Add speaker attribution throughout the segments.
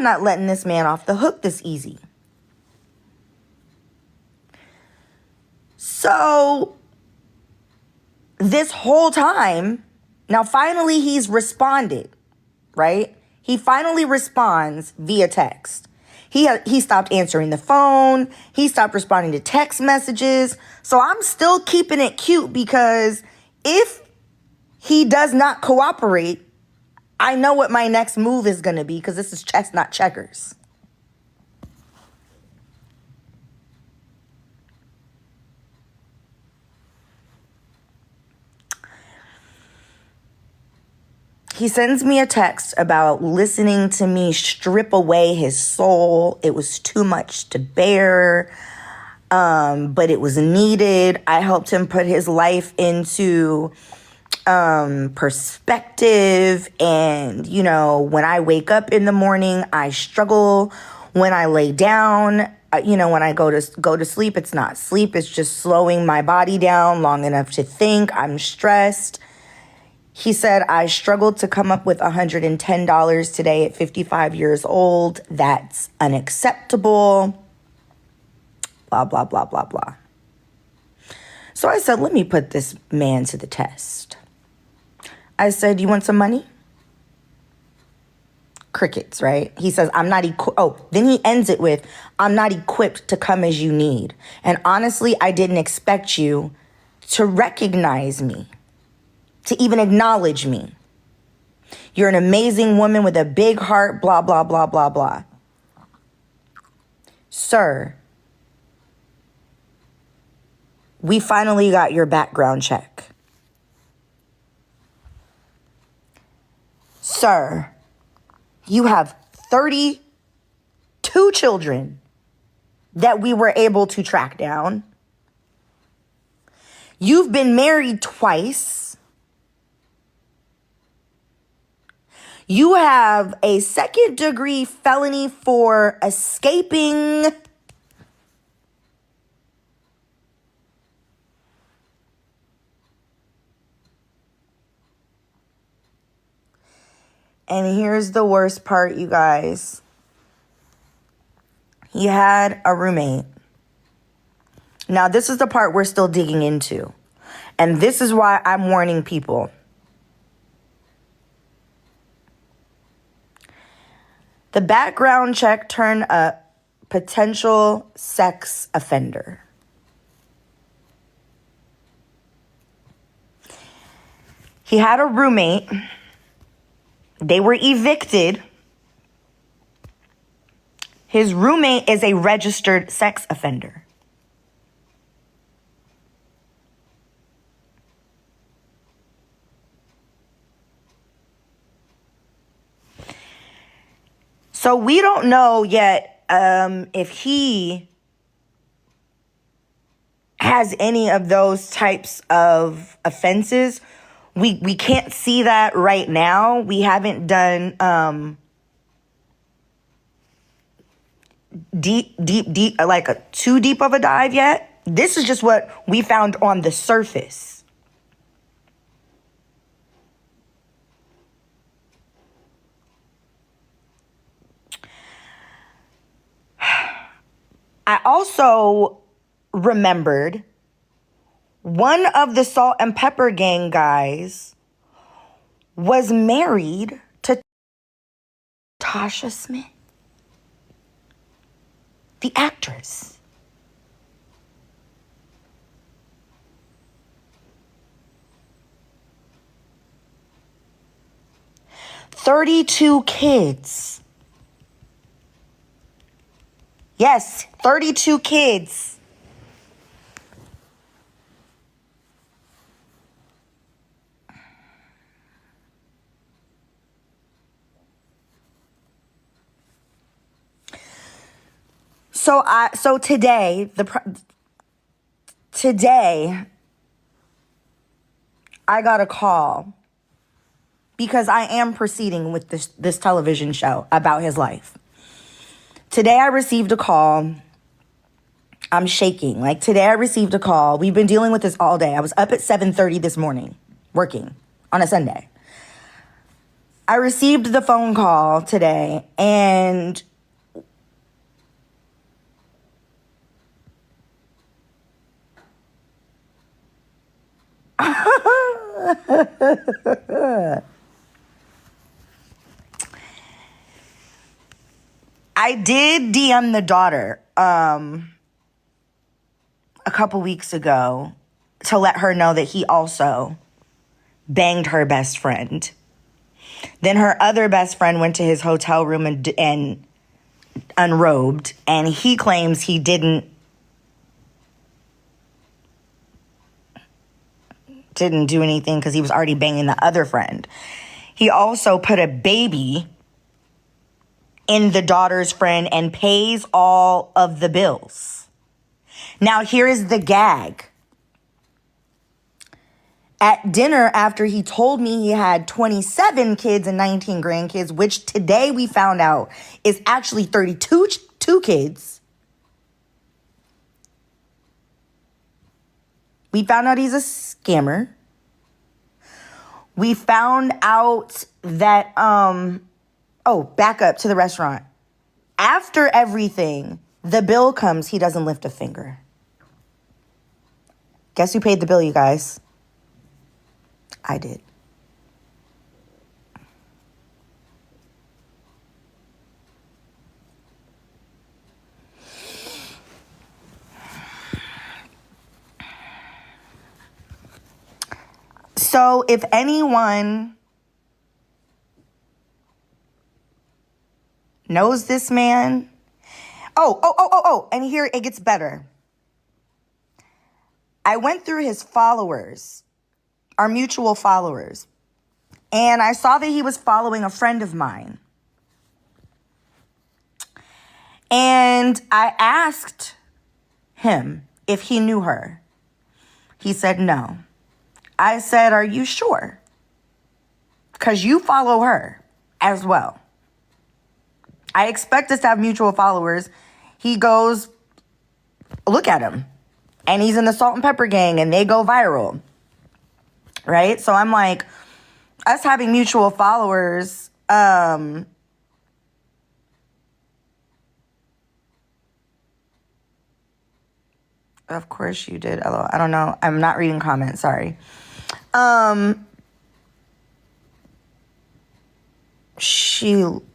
Speaker 1: I'm not letting this man off the hook this easy. So this whole time, now finally he's responded, right? He finally responds via text. He stopped answering the phone. He stopped responding to text messages. So I'm still keeping it cute because if he does not cooperate, I know what my next move is going to be because this is chess, not checkers. He sends me a text about listening to me strip away his soul. It was too much to bear, but it was needed. I helped him put his life into perspective. And, you know, when I wake up in the morning, I struggle. When I lay down, you know, when I go to sleep, it's not sleep. It's just slowing my body down long enough to think. I'm stressed. He said, I struggled to come up with $110 today at 55 years old. That's unacceptable. Blah, blah, blah, blah, blah. So I said, let me put this man to the test. I said, you want some money? Crickets, right? He says, I'm not then he ends it with, I'm not equipped to come as you need. And honestly, I didn't expect you to recognize me, to even acknowledge me. You're an amazing woman with a big heart, blah, blah, blah, blah, blah. Sir, we finally got your background check. Sir, you have 32 children that we were able to track down. You've been married twice. You have a second-degree felony for escaping. And here's the worst part, you guys. He had a roommate. Now, this is the part we're still digging into. And this is why I'm warning people. The background check turned up potential sex offender. He had a roommate. They were evicted. His roommate is a registered sex offender. So we don't know yet if he has any of those types of offenses. We can't see that right now. We haven't done deep, like too deep of a dive yet. This is just what we found on the surface. I also remembered one of the Salt&Pepper gang guys was married to Tasha Smith, the actress. "32 kids. Yes, 32 kids. So today I got a call because I am proceeding with this television show about his life. Today I received a call. I'm shaking. Like today I received a call. We've been dealing with this all day. I was up at 7:30 this morning working on a Sunday. I received the phone call today, and I did DM the daughter a couple weeks ago to let her know that he also banged her best friend. Then her other best friend went to his hotel room and unrobed, and he claims he didn't do anything because he was already banging the other friend. He also put a baby in the daughter's friend and pays all of the bills. Now, here is the gag. At dinner, after he told me he had 27 kids and 19 grandkids, which today we found out is actually 32 kids. We found out he's a scammer. We found out that, back up to the restaurant. After everything, the bill comes, he doesn't lift a finger. Guess who paid the bill, you guys? I did. So if anyone knows this man, and here it gets better. I went through his followers, our mutual followers, and I saw that he was following a friend of mine. And I asked him if he knew her. He said no. I said, are you sure? Because you follow her as well. I expect us to have mutual followers. He goes, look at him. And he's in the Salt&Pepper gang and they go viral. Right? So I'm like, us having mutual followers, of course you did. LOL. I don't know. I'm not reading comments. Sorry.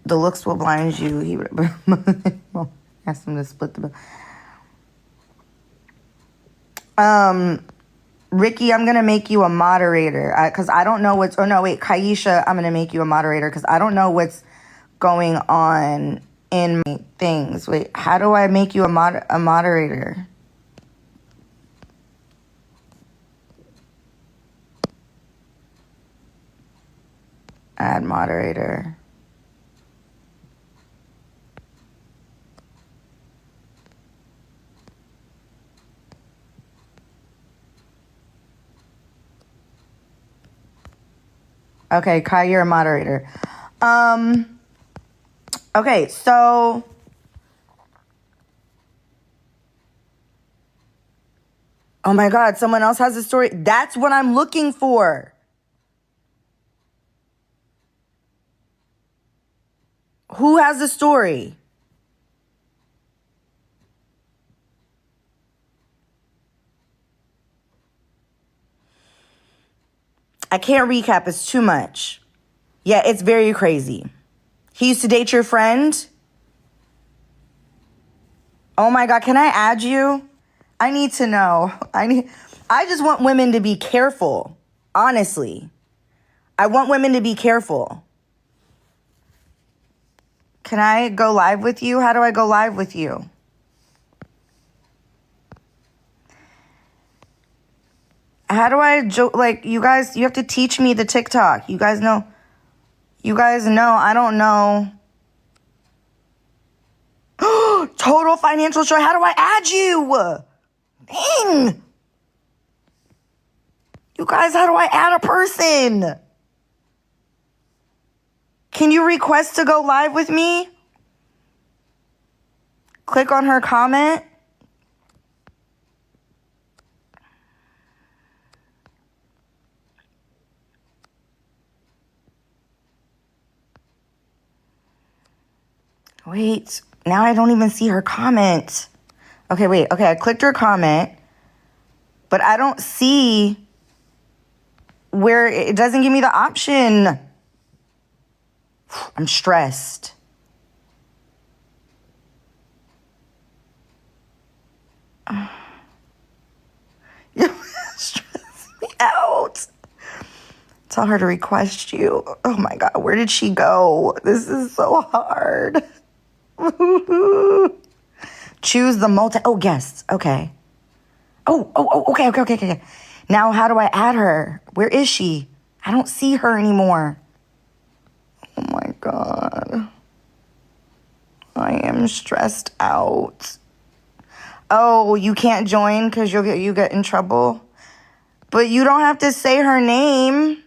Speaker 1: The looks will blind you. He asked him to split the bill. Ricky, I'm going to make you a moderator because I don't know Kaisha, I'm going to make you a moderator because I don't know what's going on in my things. Wait, how do I make you a moderator? Add moderator. Okay, Kai, you're a moderator. Okay, so oh my God, someone else has a story. That's what I'm looking for. Who has a story? I can't recap. It's too much. Yeah, it's very crazy. He used to date your friend? Oh my God, can I add you? I need to know. I just want women to be careful. Honestly. I want women to be careful. Can I go live with you? How do I go live with you? How do I you guys, you have to teach me the TikTok. You guys know, I don't know. Total financial show. How do I add you? Dang. You guys, how do I add a person? Can you request to go live with me? Click on her comment. Wait, now I don't even see her comment. Okay, wait. Okay, I clicked her comment, but I don't see where it doesn't give me the option. I'm stressed. You're stressing me out. Tell her to request you. Oh my God, where did she go? This is so hard. Choose the guests. Okay. Okay. Now, how do I add her? Where is she? I don't see her anymore. Oh my God. I am stressed out. Oh, you can't join because you get in trouble? But you don't have to say her name.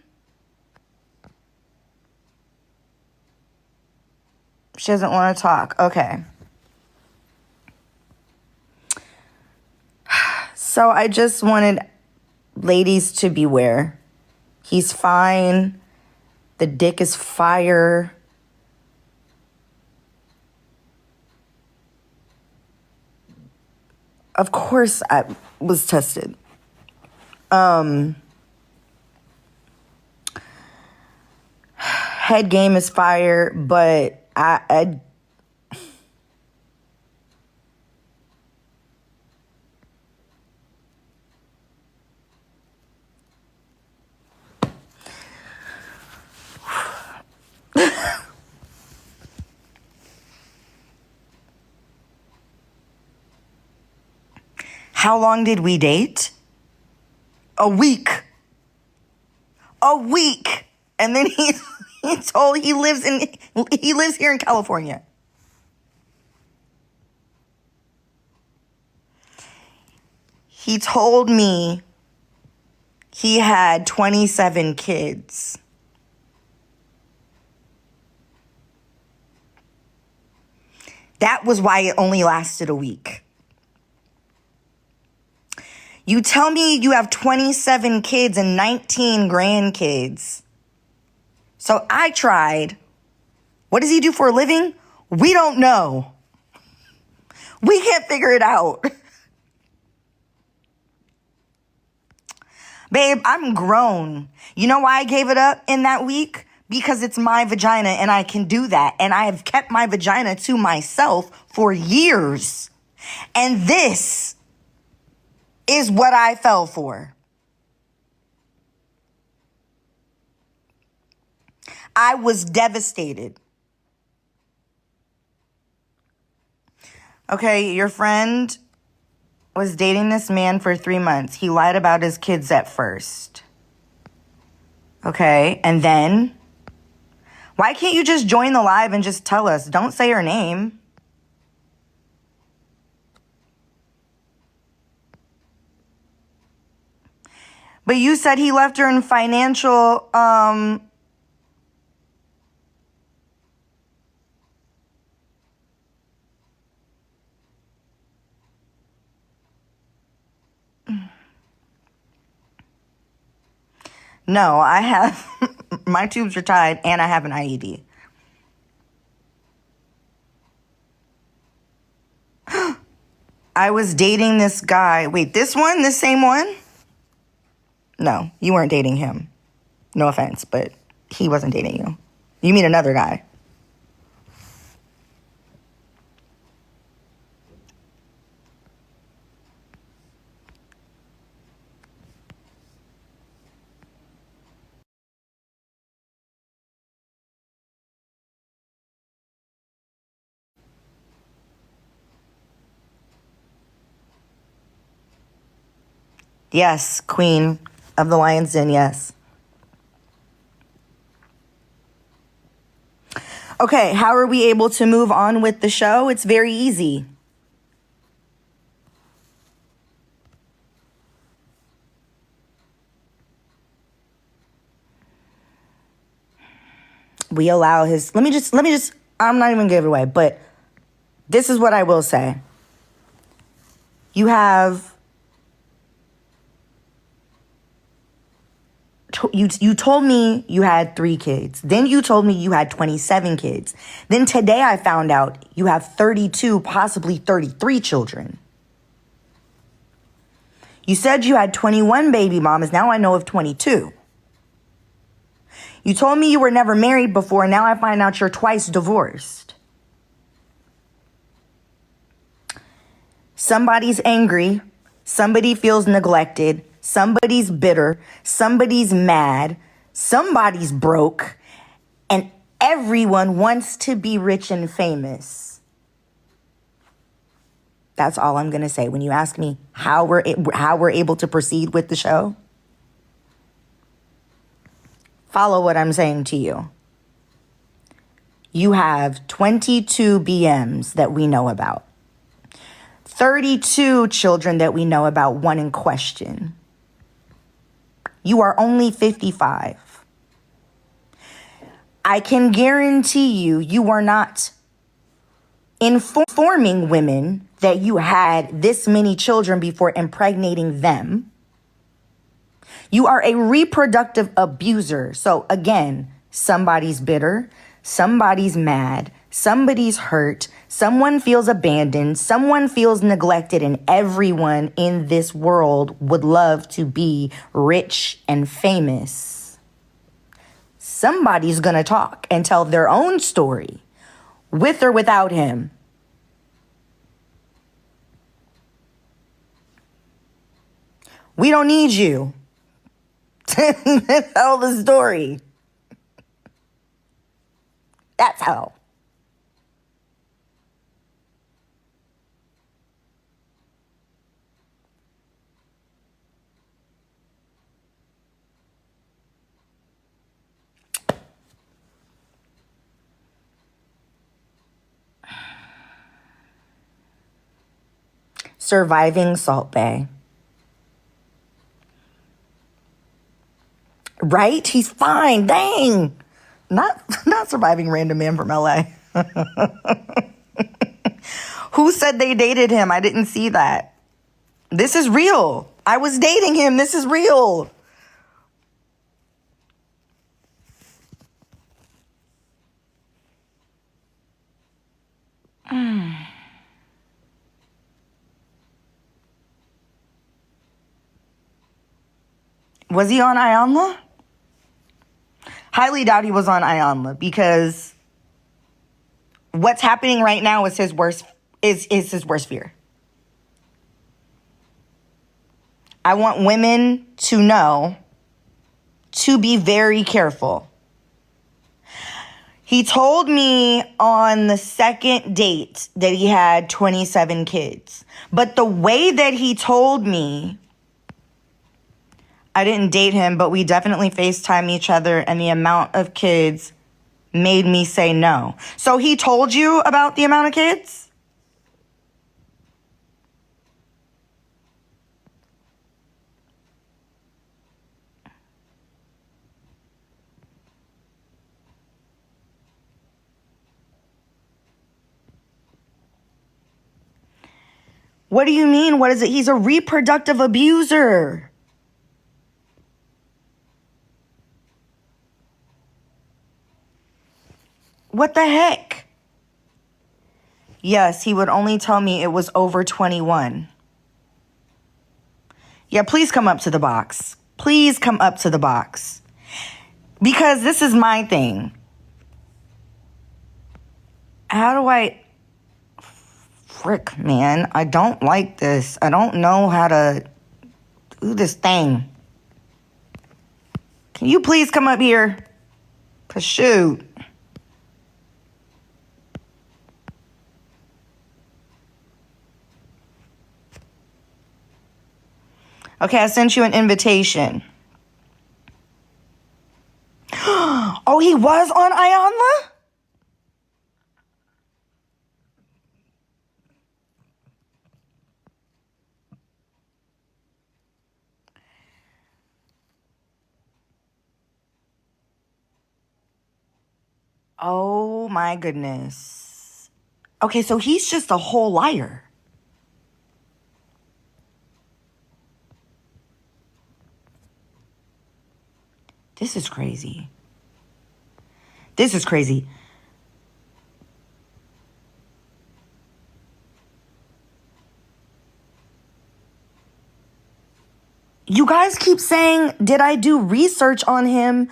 Speaker 1: She doesn't want to talk. Okay. So I just wanted ladies to beware. He's fine. The dick is fire. Of course I was tested. Head game is fire, but I How long did we date? A week. And then he lives here in California. He told me he had 27 kids. That was why it only lasted a week. You tell me you have 27 kids and 19 grandkids. So I tried. What does he do for a living? We don't know. We can't figure it out. Babe, I'm grown. You know why I gave it up in that week? Because it's my vagina and I can do that. And I have kept my vagina to myself for years. And this is what I fell for. I was devastated. Okay, your friend was dating this man for 3 months. He lied about his kids at first. Okay, and then? Why can't you just join the live and just tell us? Don't say her name. But you said he left her in financial, No, I have, my tubes are tied and I have an IED. I was dating this guy. Wait, this same one? No, you weren't dating him. No offense, but he wasn't dating you. You mean another guy. Yes, Queen of the Lion's Den, yes. Okay, how are we able to move on with the show? It's very easy. We allow his, let me just, I'm not even gonna give it away, but this is what I will say. You have You told me you had 3 kids. Then you told me you had 27 kids. Then today I found out you have 32, possibly 33 children. You said you had 21 baby mamas. Now I know of 22. You told me you were never married before. Now I find out you're twice divorced. Somebody's angry. Somebody feels neglected. Somebody's bitter. Somebody's mad. Somebody's broke. And everyone wants to be rich and famous. That's all I'm going to say. When you ask me how we're able to proceed with the show, follow what I'm saying to you. You have 22 BMs that we know about. 32 children that we know about, 1 in question. You are only 55. I can guarantee you are not informing women that you had this many children before impregnating them. You are a reproductive abuser. So again, somebody's bitter, somebody's mad, somebody's hurt, someone feels abandoned, someone feels neglected, and everyone in this world would love to be rich and famous. Somebody's gonna talk and tell their own story, with or without him. We don't need you to tell the story. That's how. Surviving Salt Bay. Right? He's fine. Dang. Not surviving random man from LA. Who said they dated him? I didn't see that. This is real. I was dating him. This is real. Was he on Ayanla? Highly doubt he was on Ayanla, because what's happening right now is his worst his worst fear. I want women to know to be very careful. He told me on the second date that he had 27 kids. But the way that he told me, I didn't date him, but we definitely FaceTime each other, and the amount of kids made me say no. So he told you about the amount of kids? What do you mean? What is it? He's a reproductive abuser. What the heck? Yes, he would only tell me it was over 21. Yeah, please come up to the box. Please come up to the box. Because this is my thing. How do I... Frick, man. I don't like this. I don't know how to do this thing. Can you please come up here? 'Cause shoot. Okay, I sent you an invitation. Oh, he was on Ayanla? Oh my goodness. Okay, so he's just a whole liar. This is crazy. This is crazy. You guys keep saying, did I do research on him?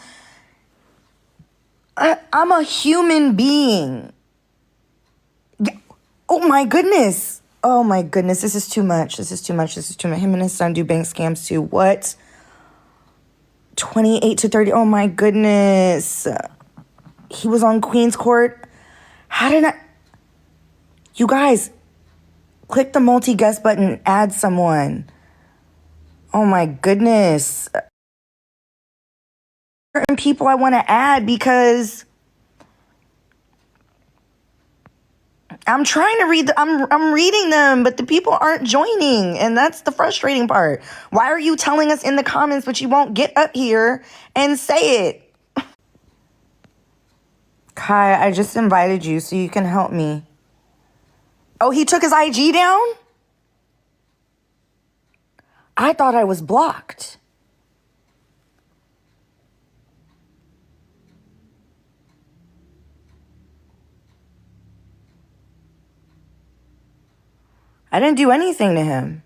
Speaker 1: I'm a human being. Oh my goodness. Oh my goodness. This is too much. This is too much. This is too much. Him and his son do bank scams too. What? 28 to 30. Oh my goodness. He was on Queen's Court. How did I? You guys, click the multi-guest button. Add someone. Oh my goodness. Certain people I want to add because I'm trying to read. I'm reading them, but the people aren't joining, and that's the frustrating part. Why are you telling us in the comments, but you won't get up here and say it? Kai, I just invited you so you can help me. Oh, he took his IG down? I thought I was blocked. I didn't do anything to him.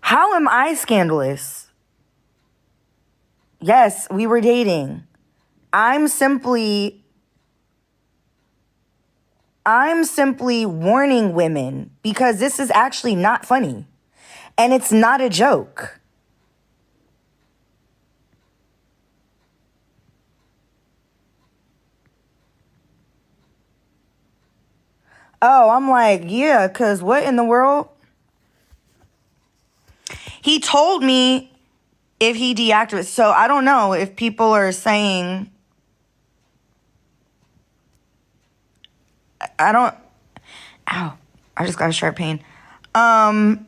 Speaker 1: How am I scandalous? Yes, we were dating. I'm simply warning women because this is actually not funny. And it's not a joke. Oh, I'm like, yeah, because what in the world? He told me if he deactivates. So I don't know if people are saying, I don't, ow, I just got a sharp pain. I'm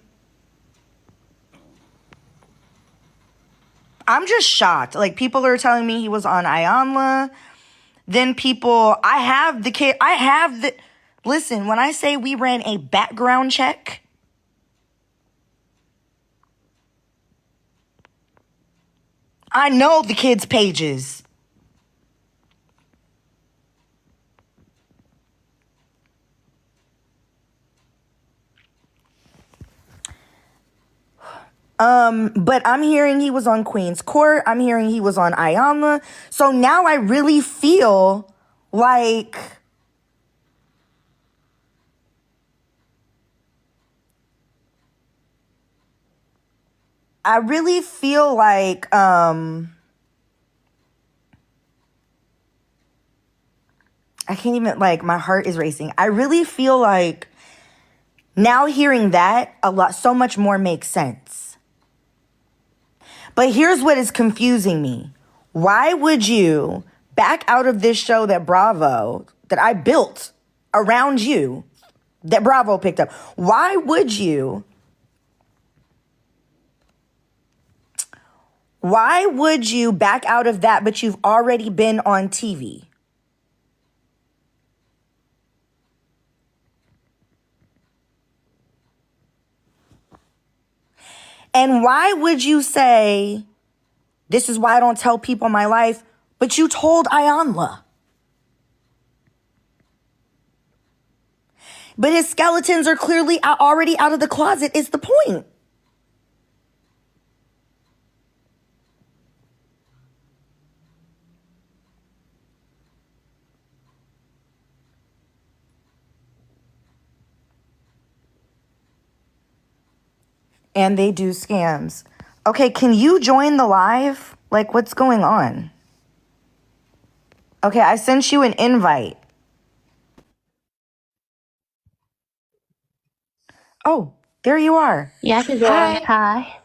Speaker 1: just shocked. Like, people are telling me he was on Ayanla. Then listen, when I say we ran a background check, I know the kids' pages. But I'm hearing he was on Queen's Court. I'm hearing he was on Ayanla. So now I really feel like I can't even, like, my heart is racing. I really feel like now hearing that so much more makes sense. But here's what is confusing me. Why would you back out of this show that I built around you, that Bravo picked up? Why would you back out of that, but you've already been on TV? And why would you say, this is why I don't tell people my life, but you told Ayanla? But his skeletons are clearly already out of the closet, is the point. And they do scams. Okay, can you join the live? Like, what's going on? Okay, I sent you an invite. Oh, there you are.
Speaker 2: Yeah, I can join. Hi.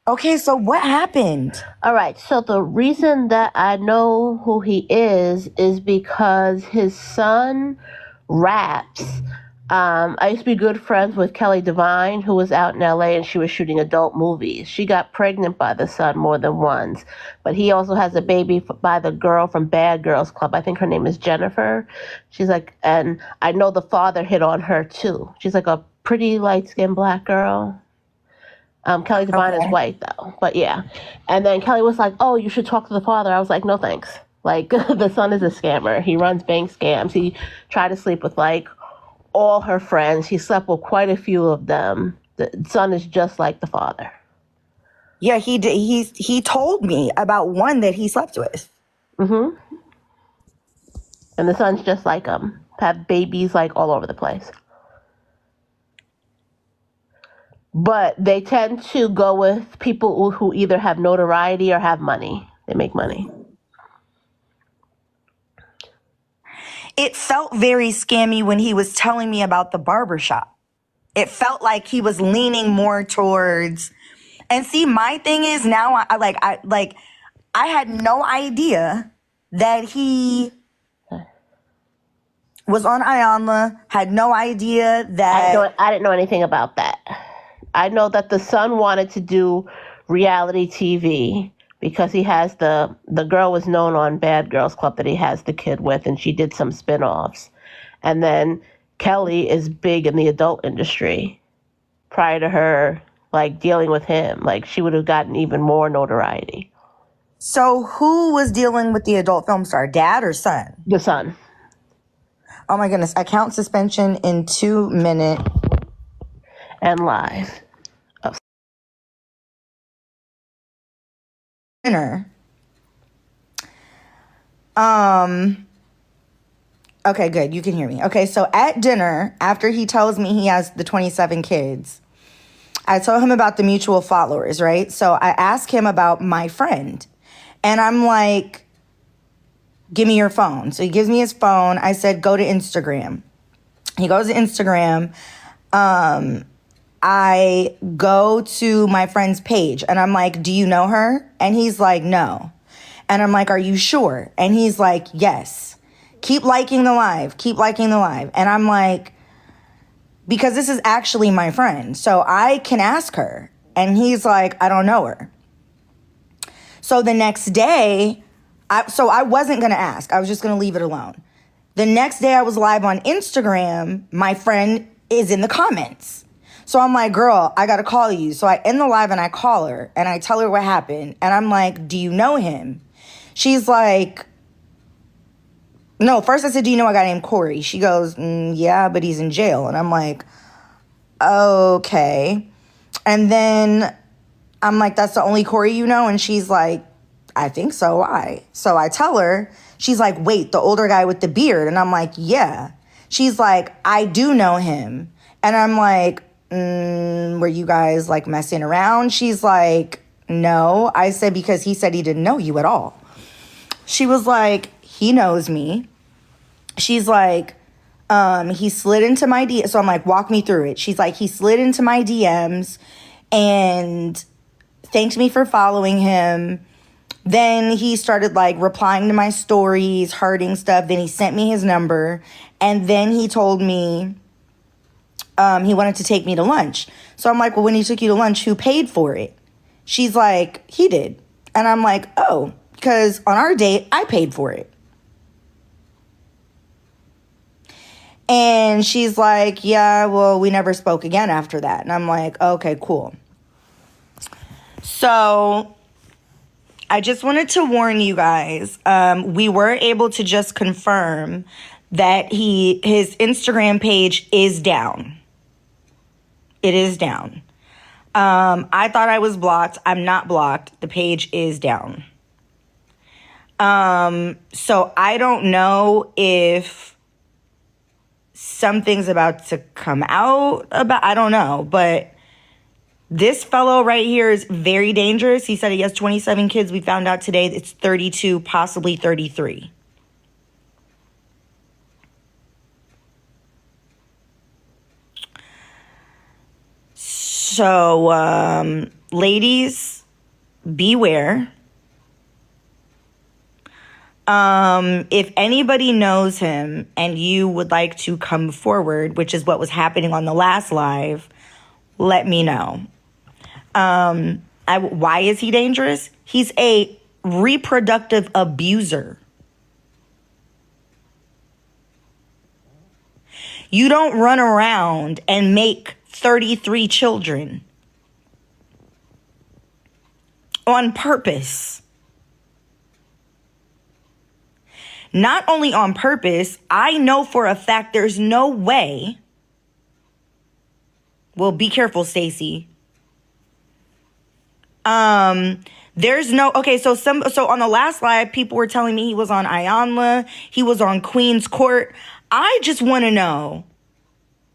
Speaker 1: Okay, so what happened?
Speaker 2: All right. So the reason that I know who he is because his son raps I used to be good friends with Kelly Devine, who was out in LA and she was shooting adult movies. She got pregnant by the son more than once, but he also has a baby by the girl from Bad Girls Club. I think her name is Jennifer. She's like, and I know the father hit on her too. She's like a pretty light-skinned black girl. Kelly Devine is
Speaker 1: Okay.
Speaker 2: white though, but yeah. And then Kelly was like, "Oh, you should talk to the father." I was like, "No, thanks." Like the son is a scammer. He runs bank scams. He tried to sleep with like all her friends. He slept with quite a few of them. The son is just like the father.
Speaker 1: Yeah, he did. He told me about one that he slept with.
Speaker 2: Mm-hmm. And the son's just like him. Have babies like all over the place. But they tend to go with people who either have notoriety or have money. They make money.
Speaker 1: It felt very scammy when he was telling me about the barbershop. It felt like he was leaning more towards. And see, my thing is now I had no idea that he was on Ayanla. Had no idea that.
Speaker 2: I didn't know anything about that. I know that the son wanted to do reality TV because he has the girl was known on Bad Girls Club that he has the kid with, and she did some spin-offs. And then Kelly is big in the adult industry. Prior to her like dealing with him, like she would have gotten even more notoriety.
Speaker 1: So who was dealing with the adult film star, dad or son?
Speaker 2: The son.
Speaker 1: Oh my goodness! Account suspension in 2 minutes.
Speaker 2: And lies.
Speaker 1: Dinner. Okay, good. You can hear me. Okay, so at dinner, after he tells me he has the 27 kids, I told him about the mutual followers, right? So I asked him about my friend. And I'm like, give me your phone. So he gives me his phone. I said, go to Instagram. He goes to Instagram. I go to my friend's page and I'm like, do you know her? And he's like, no. And I'm like, are you sure? And he's like, yes. Keep liking the live. Keep liking the live. And I'm like, because this is actually my friend. So I can ask her. And he's like, I don't know her. So the next day, I wasn't going to ask. I was just going to leave it alone. The next day I was live on Instagram. My friend is in the comments. So I'm like, girl, I got to call you. So I end the live and I call her and I tell her what happened. And I'm like, do you know him? She's like, no. First I said, do you know a guy named Corey? She goes, yeah, but he's in jail. And I'm like, okay. And then I'm like, that's the only Corey you know? And she's like, I think so. Why? So I tell her, she's like, wait, the older guy with the beard. And I'm like, yeah. She's like, I do know him. And I'm like, were you guys like messing around? She's like, no. I said, because he said he didn't know you at all. She was like, he knows me. She's like, he slid into my DMs. So I'm like, walk me through it. She's like, he slid into my DMs and thanked me for following him. Then he started like replying to my stories, hurting stuff. Then he sent me his number. And then he told me he wanted to take me to lunch. So I'm like, well, when he took you to lunch, who paid for it? She's like, he did. And I'm like, oh, because on our date, I paid for it. And she's like, yeah, well, we never spoke again after that. And I'm like, okay, cool. So I just wanted to warn you guys. We were able to just confirm that his Instagram page is down. It is down. I thought I was blocked. I'm not blocked. The page is down. So I don't know if something's about to come out about, I don't know, but this fellow right here is very dangerous. He said he has 27 kids. We found out today it's 32, possibly 33. So, ladies, beware. If anybody knows him and you would like to come forward, which is what was happening on the last live, let me know. Why is he dangerous? He's a reproductive abuser. You don't run around and make 33 children on purpose. Not only on purpose, I know for a fact there's no way. Well, be careful, Stacey. There's no, okay, so on the last live, people were telling me he was on Ayanla, he was on Queen's Court. I just want to know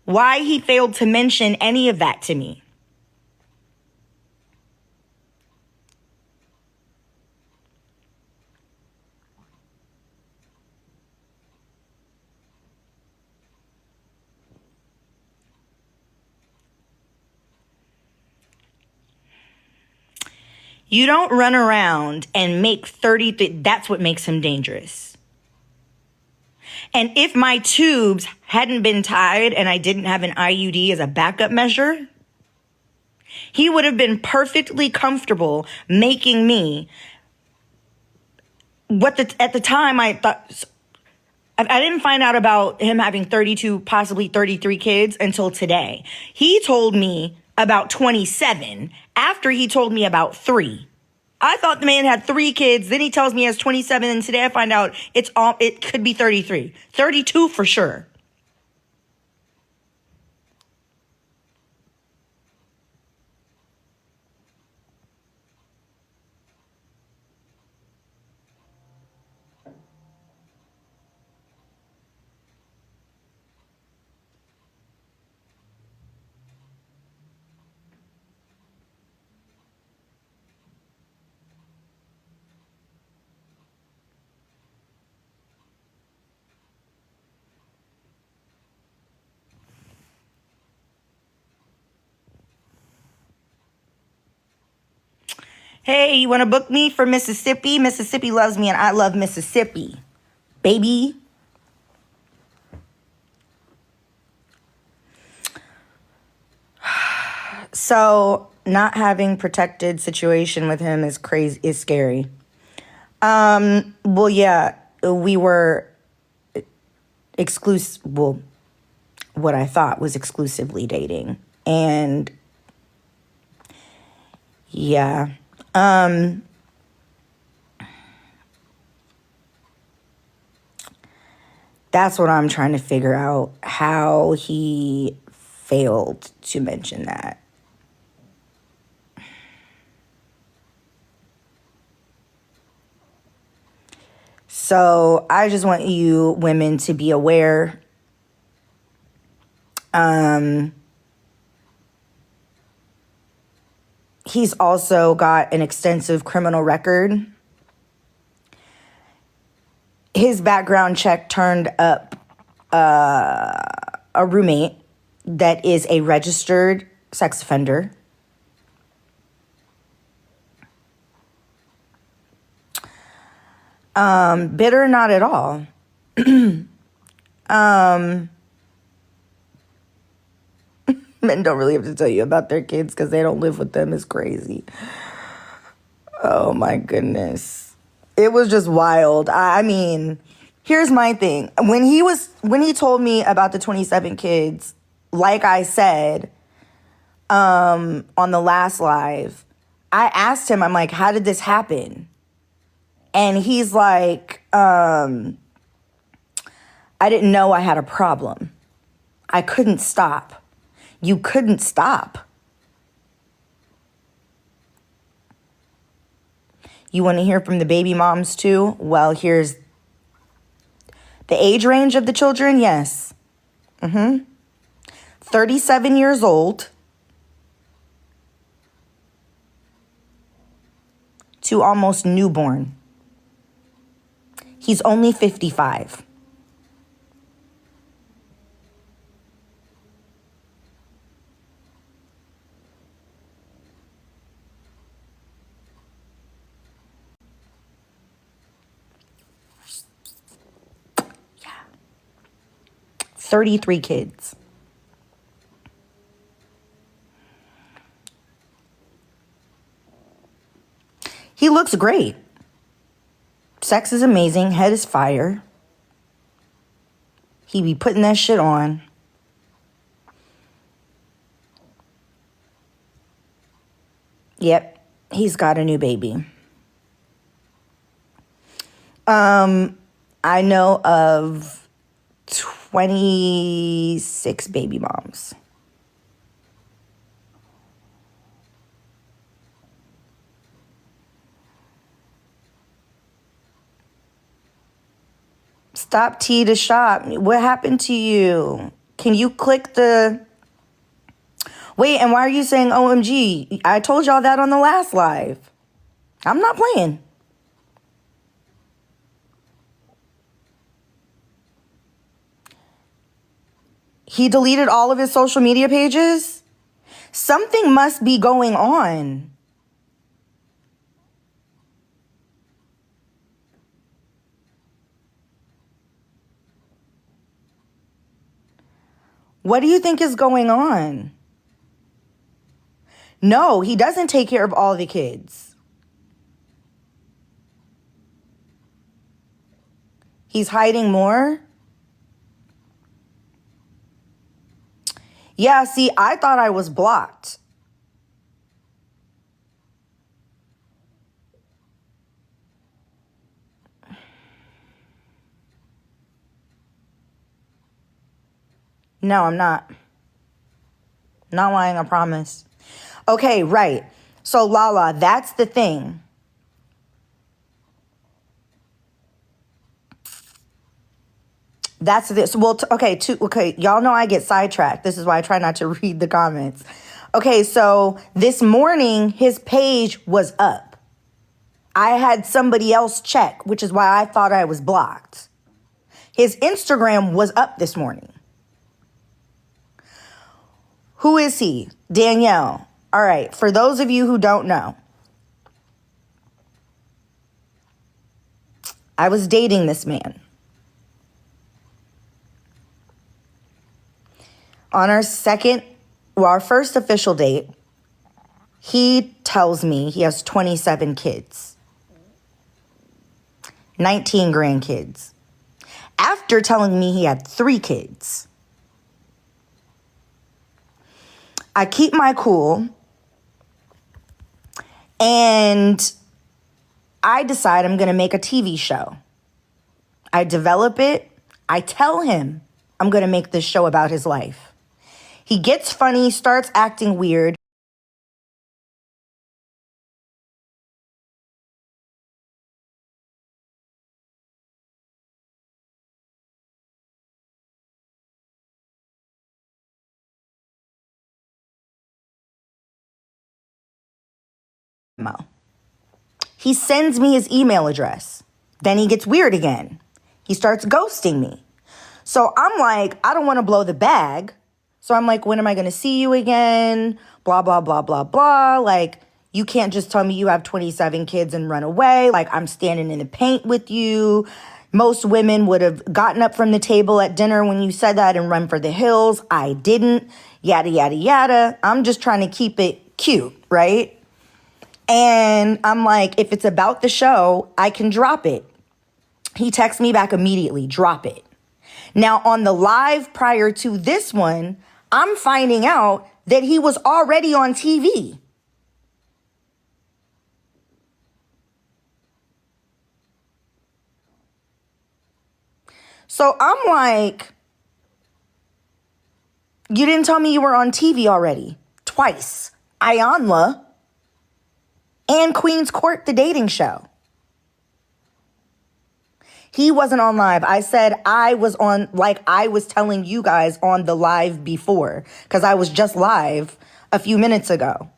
Speaker 1: why he failed to mention any of that to me. You don't run around and make 30, that's what makes him dangerous. And if my tubes hadn't been tied and I didn't have an IUD as a backup measure, he would have been perfectly comfortable making me at the time I thought, I didn't find out about him having 32, possibly 33 kids until today. He told me about 27 after he told me about 3. I thought the man had 3 kids. Then he tells me he has 27. And today I find out it could be 33, 32 for sure. Hey, you want to book me for Mississippi? Mississippi loves me and I love Mississippi, baby. So not having protected situation with him is crazy, is scary. Well, yeah, we were well, what I thought was exclusively dating. And yeah, that's what I'm trying to figure out, how he failed to mention that. So I just want you women to be aware. He's also got an extensive criminal record. His background check turned up a roommate that is a registered sex offender. Bitter, not at all. Men don't really have to tell you about their kids because they don't live with them. It's crazy. Oh my goodness. It was just wild. I mean, here's my thing. When he told me about the 27 kids, like I said, on the last live, I asked him, I'm like, how did this happen? And he's like, I didn't know I had a problem. I couldn't stop. You couldn't stop. You want to hear from the baby moms too? Well, here's the age range of the children. Yes. 37 years old to almost newborn. He's only 55. 33 kids. He looks great. Sex is amazing. Head is fire. He be putting that shit on. Yep, he's got a new baby. I know of 26 baby moms. Stop T to shop. What happened to you? Can you click the... Wait, and why are you saying OMG? I told y'all that on the last live. I'm not playing. He deleted all of his social media pages? Something must be going on. What do you think is going on? No, he doesn't take care of all the kids. He's hiding more? Yeah, see, I thought I was blocked. No, I'm not. Not lying, I promise. Okay, right. So, Lala, that's the thing. That's this. Well, okay. Y'all know I get sidetracked. This is why I try not to read the comments. Okay, so this morning, his page was up. I had somebody else check, which is why I thought I was blocked. His Instagram was up this morning. Who is he? Danielle. All right, for those of you who don't know, I was dating this man. On our first official date, he tells me he has 27 kids, 19 grandkids. After telling me he had 3 kids, I keep my cool and I decide I'm going to make a TV show. I develop it. I tell him I'm going to make this show about his life. He gets funny, starts acting weird. He sends me his email address. Then he gets weird again. He starts ghosting me. So I'm like, I don't want to blow the bag. So I'm like, when am I going to see you again? Blah, blah, blah, blah, blah. Like, you can't just tell me you have 27 kids and run away. Like, I'm standing in the paint with you. Most women would have gotten up from the table at dinner when you said that and run for the hills. I didn't. Yada, yada, yada. I'm just trying to keep it cute, right? And I'm like, if it's about the show, I can drop it. He texts me back immediately, drop it. Now, on the live prior to this one, I'm finding out that he was already on TV. So I'm like, you didn't tell me you were on TV already. Twice. Ayanla and Queen's Court, the dating show. He wasn't on live. I said I was on, like I was telling you guys on the live before, because I was just live a few minutes ago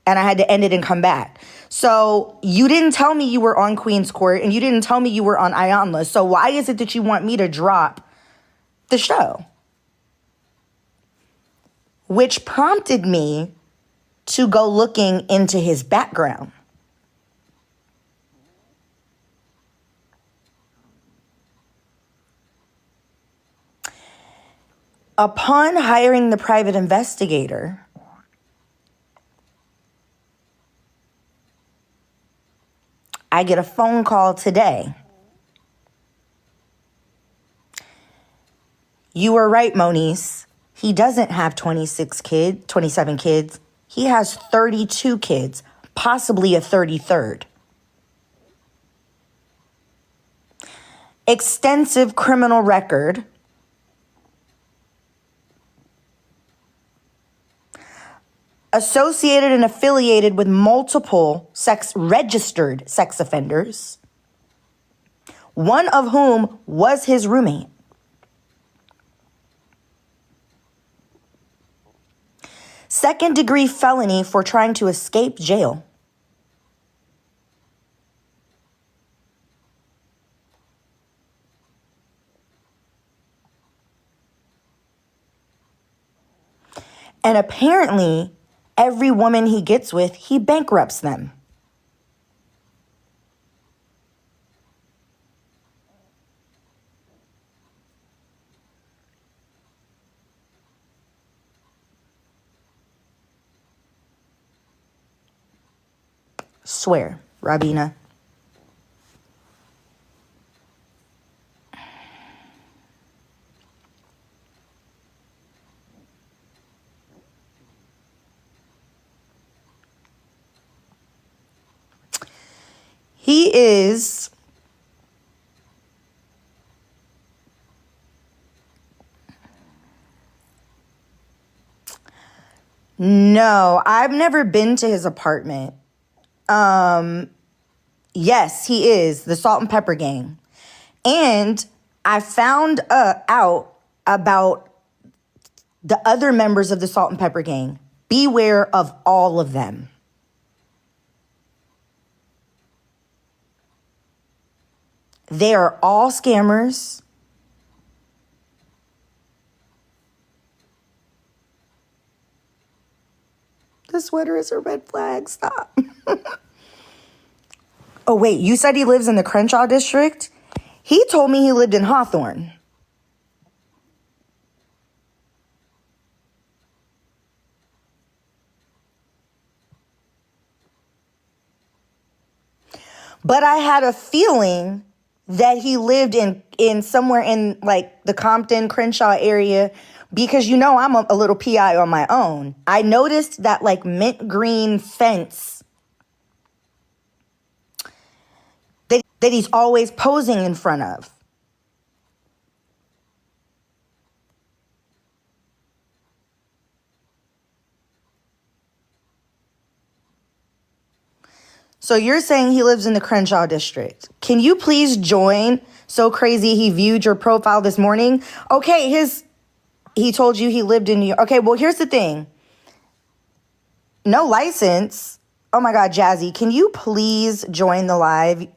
Speaker 1: and I had to end it and come back. So you didn't tell me you were on Queen's Court and you didn't tell me you were on Ayanla. So why is it that you want me to drop the show? Which prompted me to go looking into his background. Upon hiring the private investigator, I get a phone call today. You were right, Moniece. He doesn't have 27 kids. He has 32 kids, possibly a 33rd. Extensive criminal record. Associated and affiliated with multiple registered sex offenders, one of whom was his roommate. Second-degree felony for trying to escape jail. And apparently, every woman he gets with, he bankrupts them. Swear, Rabina. He is no, I've never been to his apartment. Yes, he is the Salt&Pepper gang. And I found out about the other members of the Salt&Pepper gang. Beware of all of them. They are all scammers. The sweater is a red flag. Stop. Oh, wait, you said he lives in the Crenshaw district? He told me he lived in Hawthorne. But I had a feeling that he lived in somewhere in like the Compton, Crenshaw area, because you know I'm a little PI on my own. I noticed that like mint green fence that he's always posing in front of. So you're saying he lives in the Crenshaw district. Can you please join So Crazy He Viewed Your Profile this morning? Okay, he told you he lived in New York. Okay, well, here's the thing. No license. Oh my God, Jazzy, can you please join the live?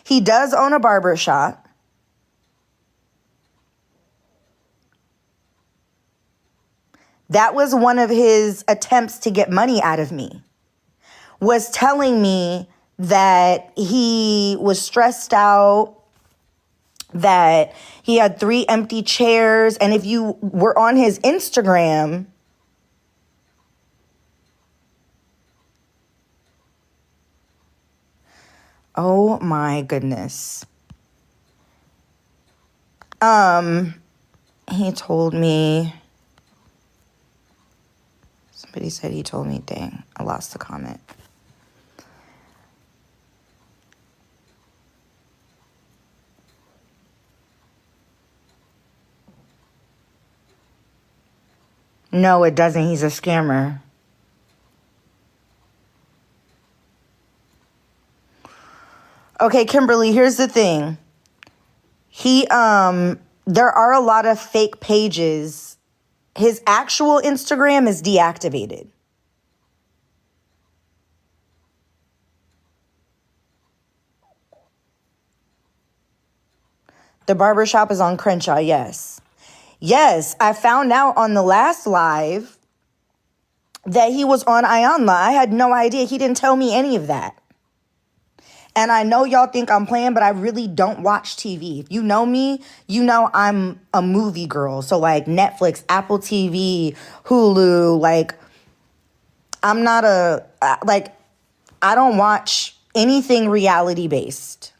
Speaker 1: He does own a barber shop. That was one of his attempts to get money out of me, was telling me that he was stressed out, that he had 3 empty chairs. And if you were on his Instagram, oh my goodness. He told me, somebody said he told me, dang, I lost the comment. No, it doesn't. He's a scammer. Okay, Kimberly, here's the thing. There are a lot of fake pages. His actual Instagram is deactivated. The barbershop is on Crenshaw, yes. Yes, I found out on the last live that he was on Ayanla. I had no idea. He didn't tell me any of that. And I know y'all think I'm playing, but I really don't watch TV. If you know me, you know I'm a movie girl. So like Netflix, Apple TV, Hulu, like I'm not like I don't watch anything reality based.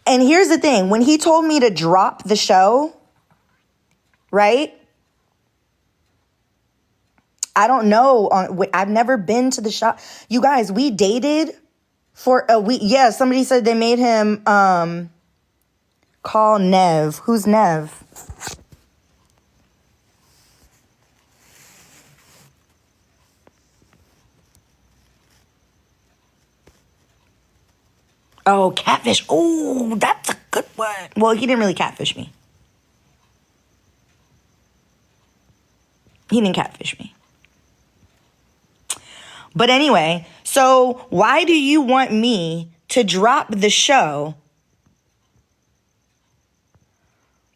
Speaker 1: And here's the thing, when he told me to drop the show, right? I don't know. I've never been to the shop. You guys, we dated for a week. Yeah, somebody said they made him call Nev. Who's Nev? Oh, catfish. Oh, that's a good one. Well, he didn't really catfish me. He didn't catfish me. But anyway, so why do you want me to drop the show,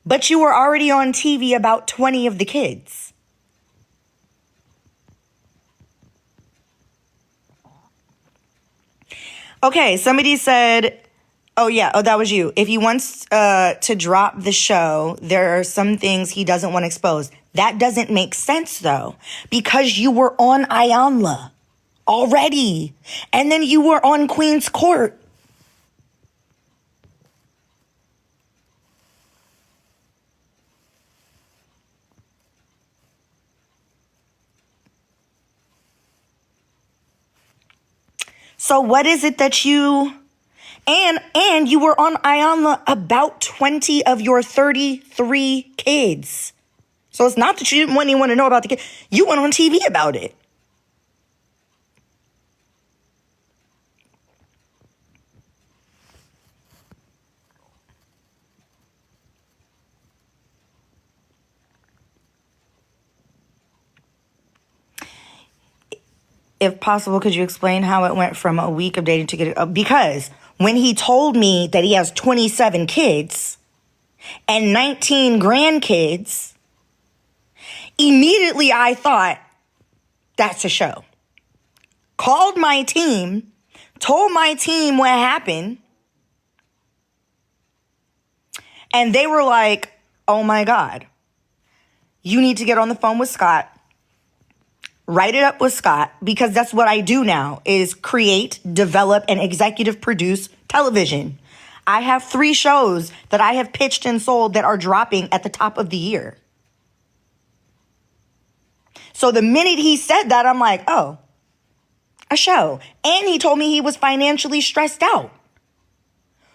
Speaker 1: but you were already on TV about 20 of the kids? Okay, somebody said, oh yeah, oh that was you. If he wants to drop the show, there are some things he doesn't want exposed. That doesn't make sense though, because you were on Ayanla already, and then you were on Queen's Court. So what is it that you... And you were on Ayanla about 20 of your 33 kids. So it's not that you didn't want anyone to know about the kid. You went on TV about it. If possible, could you explain how it went from a week of dating to get... Because when he told me that he has 27 kids and 19 grandkids, immediately I thought, that's a show. Called my team, told my team what happened, and they were like, oh my God, you need to get on the phone with Scott, write it up with Scott, because that's what I do now, is create, develop, and executive produce television. I have 3 shows that I have pitched and sold that are dropping at the top of the year. So the minute he said that, I'm like, oh, a show. And he told me he was financially stressed out.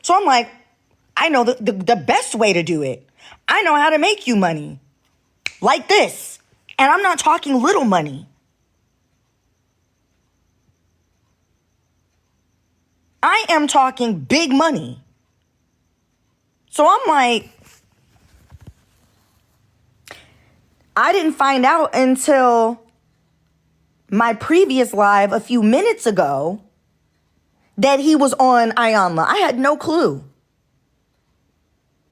Speaker 1: So I'm like, I know the best way to do it. I know how to make you money. Like this. And I'm not talking little money. I am talking big money. So I'm like, I didn't find out until my previous live a few minutes ago that he was on Ayanla. I had no clue.